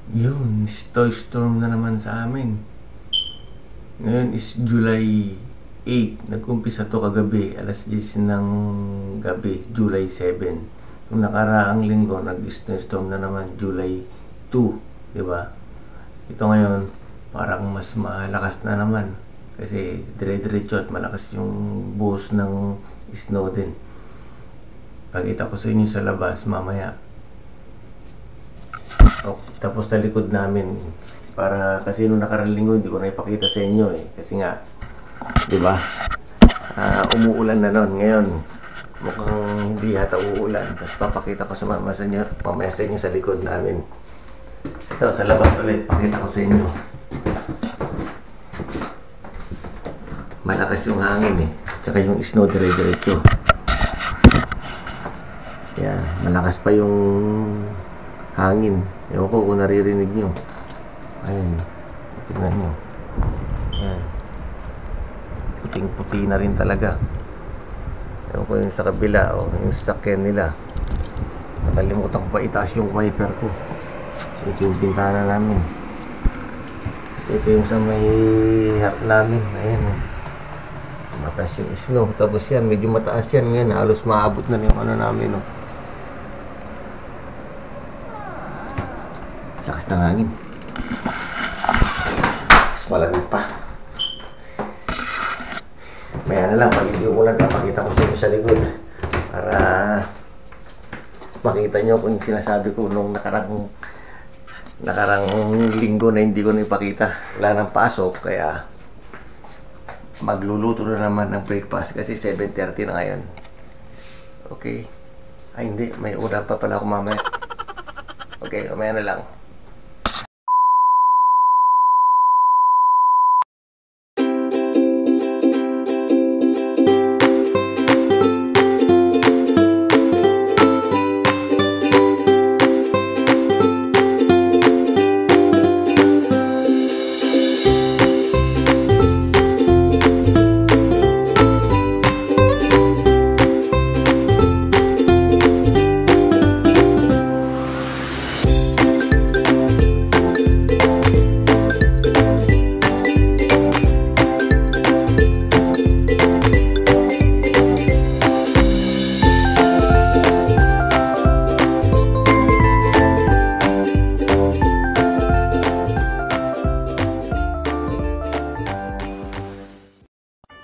Yun, toy storm na naman sa amin. Ngayon is July 8. Nag-umpisa to kagabi, alas 10 ng gabi, July 7. Nung nakaraang linggo, nag-storm na naman, July 2. Diba? Ito ngayon, parang mas malakas na naman. Kasi dire-diretso at malakas yung buhos ng snow din. Pakita ko sa inyo sa labas mamaya. Tapos sa likod namin, para kasi nung nakaraang linggo hindi ko na ipakita sa inyo kasi nga, di ba? Umuulan na noon. Ngayon mukhang hindi yata uulan. Tapos papakita ko sa mamaya sa inyo sa likod namin. Ito sa labas ulit, pakita ko sa inyo. Malakas yung hangin tsaka yung snow dire-diretso. Yan, malakas pa yung hangin. Ewan ko kung naririnig nyo. Ayun, tingnan nyo. Ayan. Puting-puti na rin talaga. Ewan ko yung sa kabila o yung sasakyan nila. Nakalimutan ko pa itaas yung wiper ko. So ito yung bintana namin. So ito yung sa may harap namin. Ayan. Mataas yung snow. Tapos yan, medyo mataas yan ngayon. Halos maabot na yung ano namin. Lakas ng hangin. Mas malamig pa. Maya na lang, pag hindi umulan, napakita ko sa likod para makita nyo kung sinasabi ko nung nakarang linggo na hindi ko na ipakita. Wala nang pasok, kaya magluluto na naman ng breakfast kasi 7:30 na ngayon. Okay. Ay hindi, may order pa pala ako mamaya. Okay, mamaya na lang.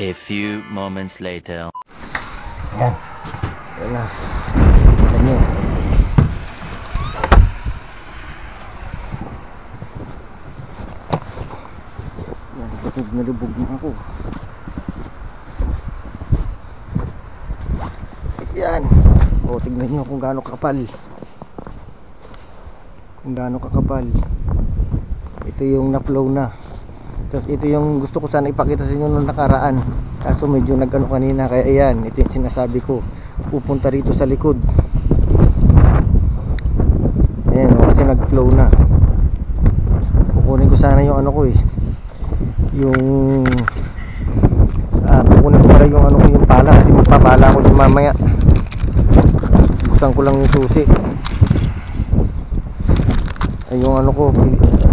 A few moments later. Yan. Yan na. Yan yun. Yan. Bukog na lubog na ako. Yan. O, tignan nyo kung gaano kakapal. Kung gaano kakapal. Ito yung na-flow na. Tapos ito yung gusto ko sana ipakita sa inyo nung nakaraan. Kaso medyo nag-ano kanina. Kaya ayan, ito yung sinasabi ko. Pupunta rito sa likod. Ayan, kasi nag-flow na. Kukunin ko sana yung ano ko yung kukunin ko para yung ano ko, yung pala. Kasi magpapala ko din mamaya. Buksan ko lang yung susi. Ay, yung ano ko,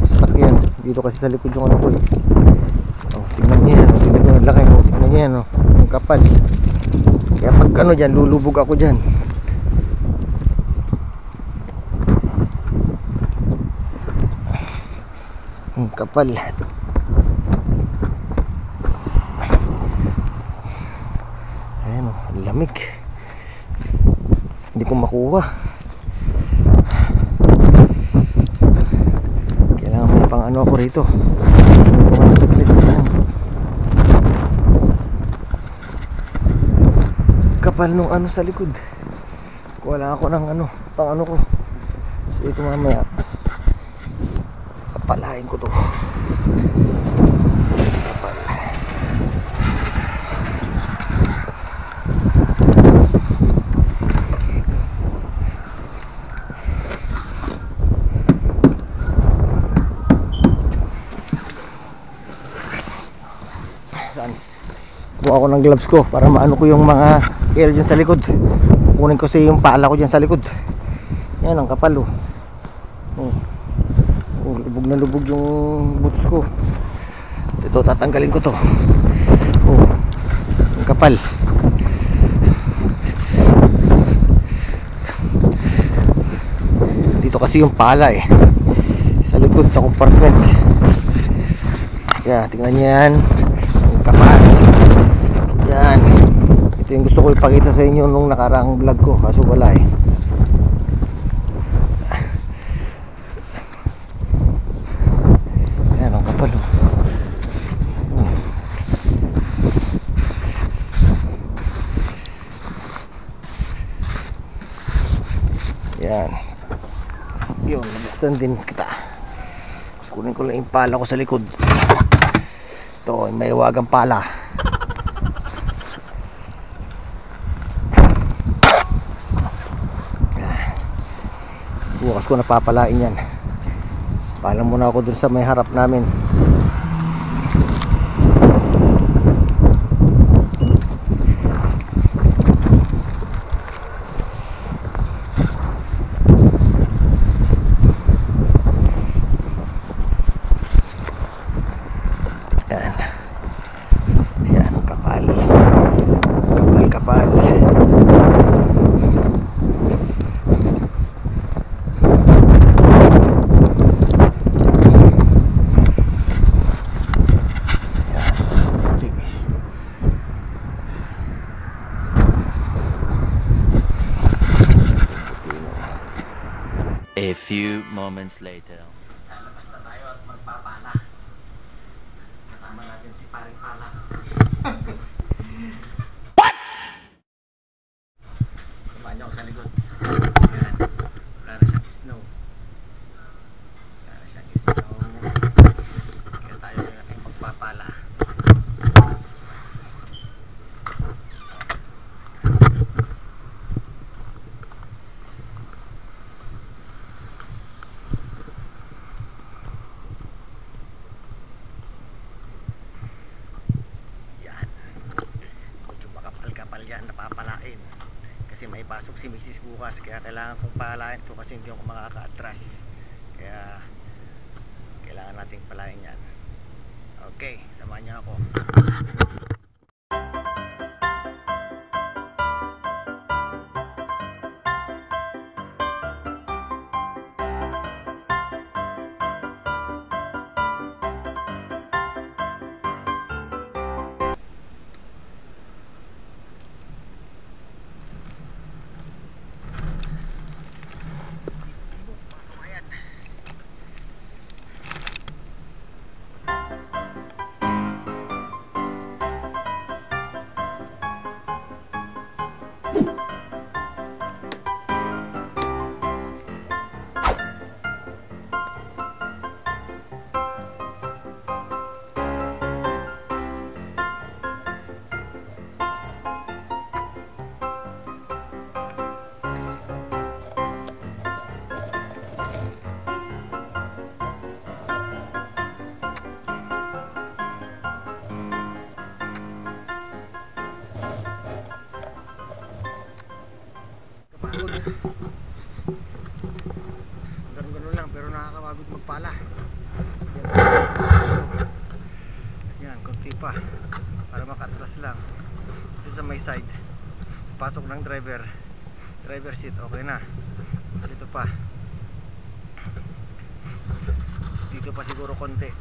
stuck yan. Dito kasi sa likod yung ano ko tingnan niyo yan, tingnan niyo yung laki, tingnan niyo yan yung kapal. Kaya pag ano dyan, lulubog ako dyan. Yung kapal. Ayan lamig. Hindi ko makuha. Kailangan may pang ano ako rito. Bukan sa pilit. Kapal nung ano sa likod. Wala ako ng ano, pang ano ko. So ito mamaya kapalain ko to. Kapal. Kuha ako ng gloves ko para maano ko yung mga air dyan sa likod. Kukunin ko yung pala ko dyan sa likod. Yan ang kapal Lubog na lubog yung boots ko. Ito, tatanggalin ko to. Oh, ang kapal. Dito kasi yung pala eh, sa likod sa compartment. Yan, tingnan nyo yan. Ang kapal. Yan. Ito yung gusto ko ipakita sa inyo nung nakaraang vlog ko, kaso wala eh. Yan, ang kapal oh. Yan. Yun, nabuksan din kita. Kunin ko lang yung pala ko sa likod. Ito, may wagang pala. Bukas ko napapalain yan. Paalam muna ako dun sa may harap namin. A few moments later. Lalabas na tayo at magpapala. Kasama natin si paring pala. What? Kumain niyo ako sa likod. Yan. Wala na siyang snow. Wala na siyang snow. Kaya tayo natin magpapala. Napapalain kasi may pasok si Mrs. bukas, kaya kailangan kong palain ito kasi hindi ako makaka-atras, kaya kailangan nating palain yan. Okay, samahan niyo ako. Ganun-ganun lang pero nakakapagod magpala. Yan, konti pa para makatras lang. Dito sa may side, pasok ng driver seat, okay na. Dito pa siguro konti,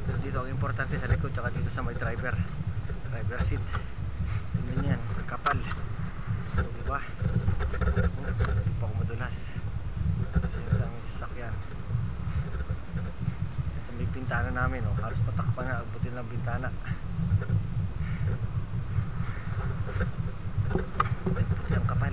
pero dito ang importante sa likod, tsaka dito sa may driver seat. Tingnan yan, kapal, diba? Hindi pa ako madulas kasi sa aming sasakyan. Sa may bintana namin, oh, halos patakpan na, abutin ng bintana. Puti ang kapal.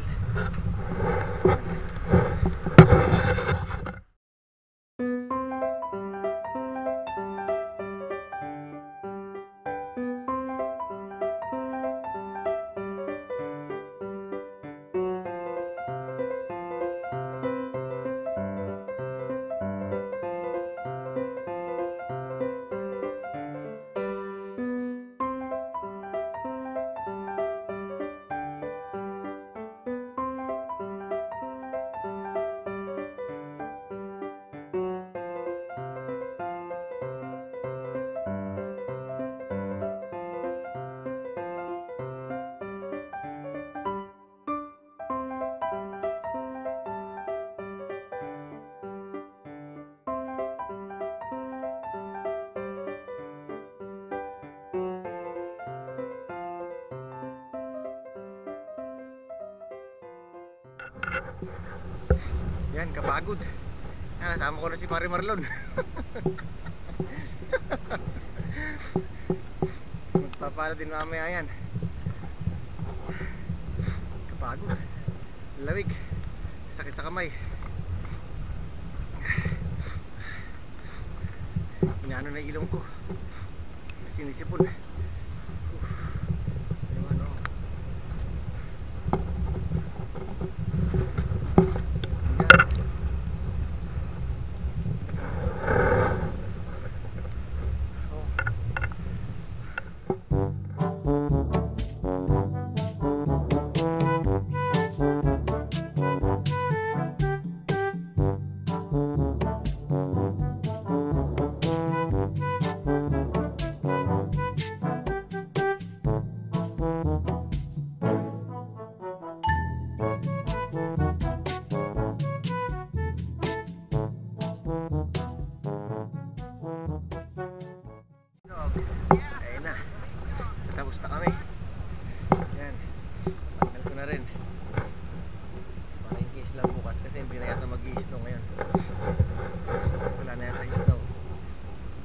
Yan, kapagod. Yan, nasama ko na si Pare Marlon. Magpapala din mamaya yan. Kapagod. Lamig. Sakit sa kamay. Inaano na ilong ko. Sinisipon. Ayun na. Tapos na kami. Yan. Tanggal ko na rin. Para in case lang bukas kasi hindi na yata mag-i-snow ngayon. Wala na yata i-snow.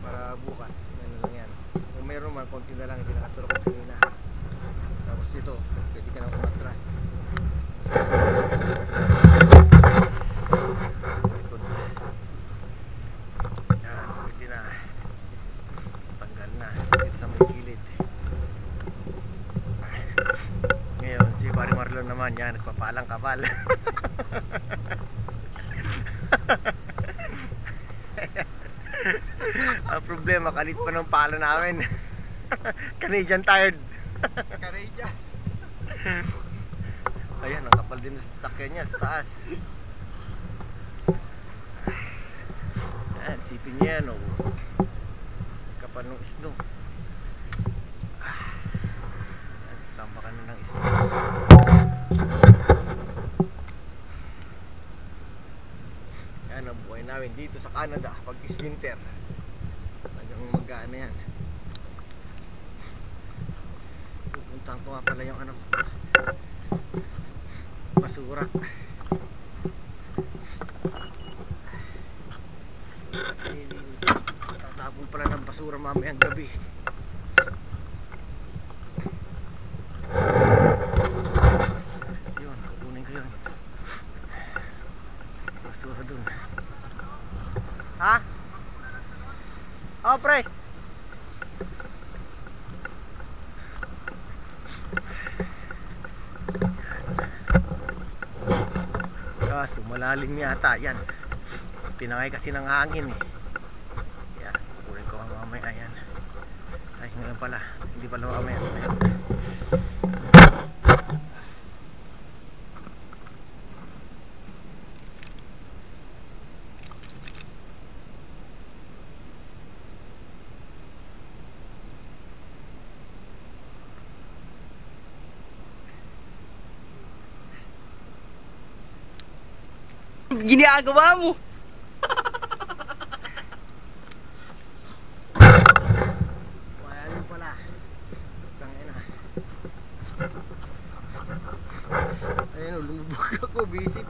Para bukas. Ano lang yan. Kung mayroon man, konti na lang. Hindi nakaturo ko kanina. Tapos dito, pwede ka na kumatras. Naman yan, nagpapalang kabal. Ang problema, kalit pa ng pala namin. Canadian tired. Canadian. Ayan, ang kapal din sa sasakyan niya sa taas. Ayan, sipin niya yan, oh. Kapal ng snow. Tambakan na ng snow. Yan ang buhay namin dito sa Canada pag is winter. Talagang mag-ano yan. Pupuntahan ko nga pala yung ano, basura. Tatapon pala ng basura mamayang gabi. Yun, kukunin ko yun. Basura dun. Ha? Oh, pre. Kaso malalim yata yan. Tinangay kasi ng hangin eh. Yan, kukunin ko mamaya yan. Ay, ngayon pala. Hindi pala mamaya. Ayan. Ginagawa mo. Wala pala. Tangina. Ayun, lumubog ako, visit.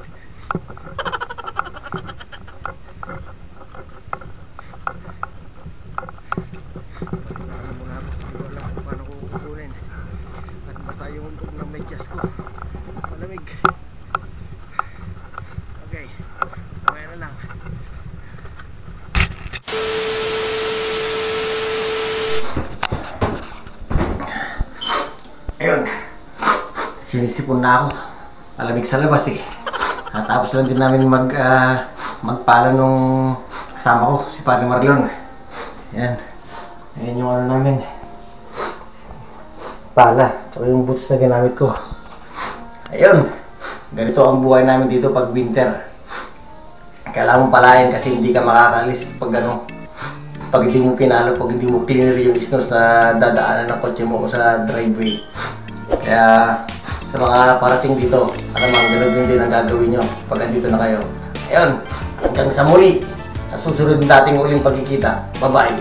Pagkakaroon muna ako. Hindi ko alam kung paano ko kukunin. At basta yung untog ng medyas ko. Malamig. Okay. Kaya na lang. Ayun. Sinisipon na ako. Malamig sa labas eh. Natapos lang din namin magpala nung kasama ko, si Pare Marlon. Yan. Ayan yung ano namin. Pala. Tsaka yung boots na ginamit ko. Ayun. Ganito ang buhay namin dito pag winter. Kailangan mong palayan kasi hindi ka makakalis pag ano. Pag hindi mo pinalo, pag hindi mo cleaner yung snow sa dadaanan ng kotse mo o sa driveway. Kaya sa mga parating dito, alam mo, ganoon din ang gagawin nyo pag andito na kayo. Ayun, hanggang sa muli, sa susunod nating uling pagkikita. Bye-bye!